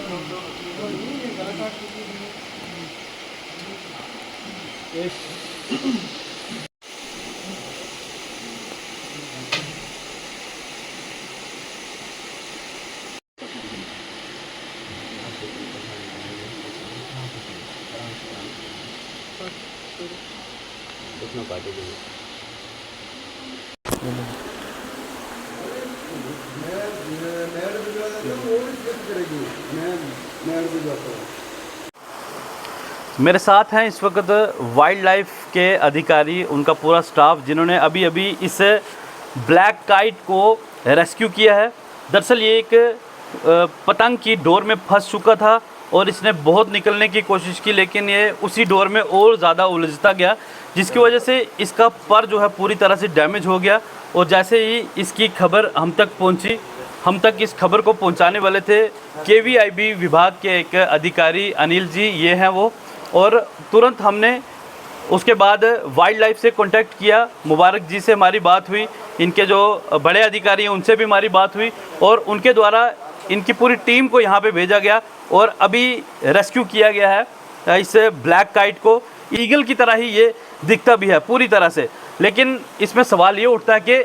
कितना काटेगी मेरे साथ हैं इस वक्त वाइल्ड लाइफ के अधिकारी, उनका पूरा स्टाफ, जिन्होंने अभी अभी इस ब्लैक काइट को रेस्क्यू किया है। दरअसल ये एक पतंग की डोर में फंस चुका था और इसने बहुत निकलने की कोशिश की, लेकिन ये उसी डोर में और ज़्यादा उलझता गया, जिसकी वजह से इसका पर जो है पूरी तरह से डैमेज हो गया। और जैसे ही इसकी खबर हम तक पहुंची, हम तक इस खबर को पहुंचाने वाले थे KVIB विभाग के एक अधिकारी अनिल जी, ये हैं वो। और तुरंत हमने उसके बाद वाइल्ड लाइफ से कांटेक्ट किया, मुबारक जी से हमारी बात हुई, इनके जो बड़े अधिकारी हैं उनसे भी हमारी बात हुई और उनके द्वारा इनकी पूरी टीम को यहाँ पे भेजा गया और अभी रेस्क्यू किया गया है इस ब्लैक काइट को। ईगल की तरह ही ये दिखता भी है पूरी तरह से, लेकिन इसमें सवाल ये उठता है कि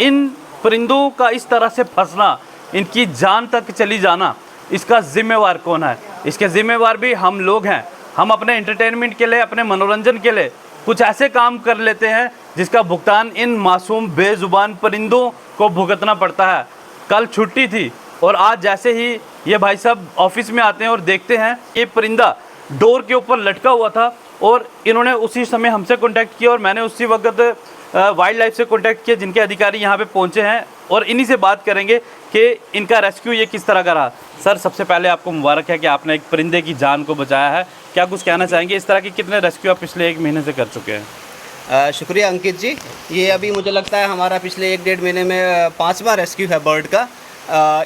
इन परिंदों का इस तरह से फंसना, इनकी जान तक चली जाना, इसका ज़िम्मेवार कौन है? इसके ज़िम्मेवार भी हम लोग हैं। हम अपने एंटरटेनमेंट के लिए, अपने मनोरंजन के लिए कुछ ऐसे काम कर लेते हैं जिसका भुगतान इन मासूम बेजुबान परिंदों को भुगतना पड़ता है। कल छुट्टी थी और आज जैसे ही ये भाई साहब ऑफिस में आते हैं और देखते हैं ये परिंदा डोर के ऊपर लटका हुआ था और इन्होंने उसी समय हमसे कांटेक्ट किया और मैंने उसी वक्त वाइल्ड लाइफ से कांटेक्ट किया, जिनके अधिकारी यहाँ पे पहुँचे हैं और इन्हीं से बात करेंगे कि इनका रेस्क्यू ये किस तरह का रहा। सर, सबसे पहले आपको मुबारक है कि आपने एक परिंदे की जान को बचाया है। क्या कुछ कहना चाहेंगे? इस तरह के कितने रेस्क्यू आप पिछले 1 महीने से कर चुके हैं? शुक्रिया अंकित जी। ये अभी मुझे लगता है हमारा पिछले 1-1.5 महीने में 5वां रेस्क्यू है बर्ड का।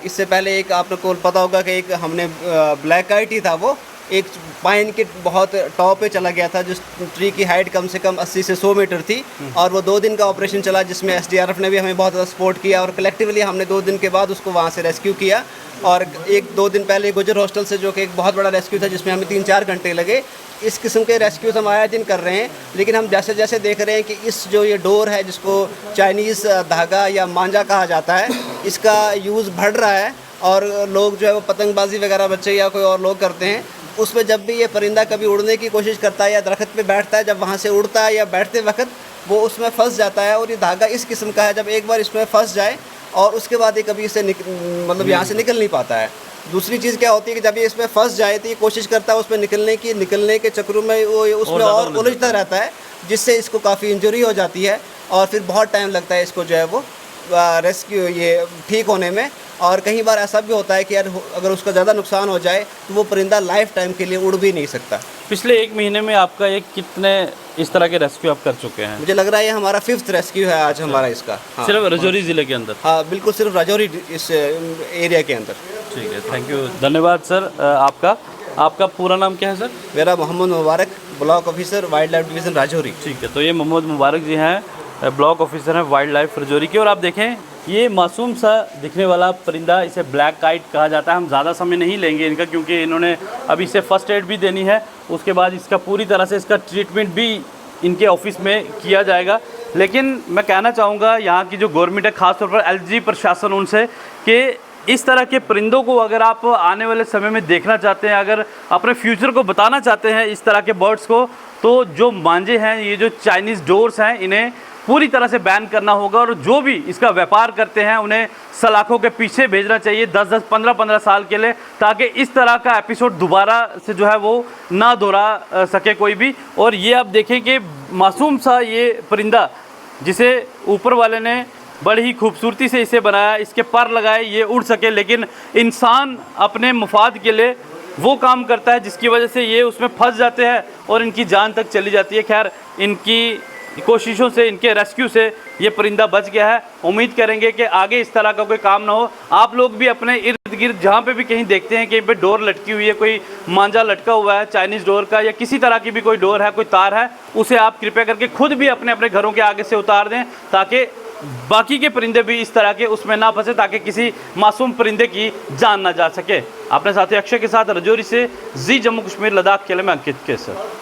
इससे पहले एक आपने को पता होगा कि एक हमने ब्लैक काइट ही था, वो एक पाइन के बहुत टॉप पे चला गया था, जिस ट्री की हाइट कम से कम 80 से 100 मीटर थी और वो 2 दिन का ऑपरेशन चला, जिसमें SDRF ने भी हमें बहुत ज़्यादा सपोर्ट किया और कलेक्टिवली हमने 2 दिन के बाद उसको वहाँ से रेस्क्यू किया। और 1-2 दिन पहले गुजर हॉस्टल से, जो कि एक बहुत बड़ा रेस्क्यू था जिसमें हमें 3-4 घंटे लगे। इस किस्म के रेस्क्यूज हम आयोजन कर रहे हैं, लेकिन हम जैसे जैसे देख रहे हैं कि इस जो ये डोर है, जिसको चाइनीज़ धागा या मांझा कहा जाता है, इसका यूज़ बढ़ रहा है और लोग जो है वो पतंगबाजी वगैरह बच्चे या कोई और लोग करते हैं। उसमें जब भी ये परिंदा कभी उड़ने की कोशिश करता है या दरख्त पे बैठता है, जब वहाँ से उड़ता है या बैठते वक्त वो उसमें फंस जाता है। और ये धागा इस किस्म का है, जब एक बार इसमें फंस जाए और उसके बाद ये कभी इससे मतलब यहाँ से निकल नहीं पाता है। दूसरी चीज़ क्या होती है कि जब ये इसमें फंस जाए तो ये कोशिश करता है उसमें निकलने के चक्करों में वो उसमें और उलझता रहता है, जिससे इसको काफ़ी इंजरी हो जाती है और फिर बहुत टाइम लगता है इसको जो है वो रेस्क्यू ये ठीक होने में। और कई बार ऐसा भी होता है कि यार अगर उसका ज़्यादा नुकसान हो जाए तो वो परिंदा लाइफ टाइम के लिए उड़ भी नहीं सकता। पिछले 1 महीने में आपका ये कितने इस तरह के रेस्क्यू आप कर चुके हैं? मुझे लग रहा है ये हमारा 5th रेस्क्यू है आज हमारा इसका। हाँ, सिर्फ राजौरी ज़िले के अंदर? हाँ बिल्कुल, सिर्फ राजौरी इस एरिया के अंदर। ठीक है, थैंक यू, धन्यवाद सर। आपका पूरा नाम क्या है सर? मेरा Mohammad Mubarak, block officer wild life division Rajouri. ठीक है, तो ये मोहम्मद मुबारक जी हैं, ब्लॉक ऑफिसर हैं वाइल्ड लाइफ राजौरी के। और आप देखें ये मासूम सा दिखने वाला परिंदा, इसे ब्लैक काइट कहा जाता है। हम ज़्यादा समय नहीं लेंगे इनका, क्योंकि इन्होंने अभी इसे फ़र्स्ट एड भी देनी है, उसके बाद इसका पूरी तरह से इसका ट्रीटमेंट भी इनके ऑफिस में किया जाएगा। लेकिन मैं कहना चाहूँगा यहाँ की जो गवर्नमेंट है, ख़ासतौर पर LG प्रशासन, उनसे कि इस तरह के परिंदों को अगर आप आने वाले समय में देखना चाहते हैं, अगर अपने फ्यूचर को बताना चाहते हैं इस तरह के बर्ड्स को, तो जो मांझे हैं, ये जो चाइनीज़ डोर्स हैं, इन्हें पूरी तरह से बैन करना होगा और जो भी इसका व्यापार करते हैं उन्हें सलाखों के पीछे भेजना चाहिए 10-10, 15-15 साल के लिए, ताकि इस तरह का एपिसोड दोबारा से जो है वो ना दोहरा सके कोई भी। और ये आप देखें कि मासूम सा ये परिंदा, जिसे ऊपर वाले ने बड़ी ही खूबसूरती से इसे बनाया, इसके पर लगाए ये उड़ सके, लेकिन इंसान अपने मुफाद के लिए वो काम करता है जिसकी वजह से ये उसमें फंस जाते हैं और इनकी जान तक चली जाती है। खैर, इनकी कोशिशों से, इनके रेस्क्यू से ये परिंदा बच गया है। उम्मीद करेंगे कि आगे इस तरह का कोई काम ना हो। आप लोग भी अपने इर्द गिर्द जहाँ पे भी कहीं देखते हैं कि पे डोर लटकी हुई है, कोई मांझा लटका हुआ है चाइनीज़ डोर का, या किसी तरह की भी कोई डोर है, कोई तार है, उसे आप कृपया करके खुद भी अपने अपने घरों के आगे से उतार दें, ताकि बाकी के परिंदे भी इस तरह के उसमें ना फंसे, ताकि किसी मासूम परिंदे की जान ना जा सके। अपने साथी अक्षय के साथ रजौरी से जी जम्मू कश्मीर लद्दाख के लिए मैं अंकित केसर।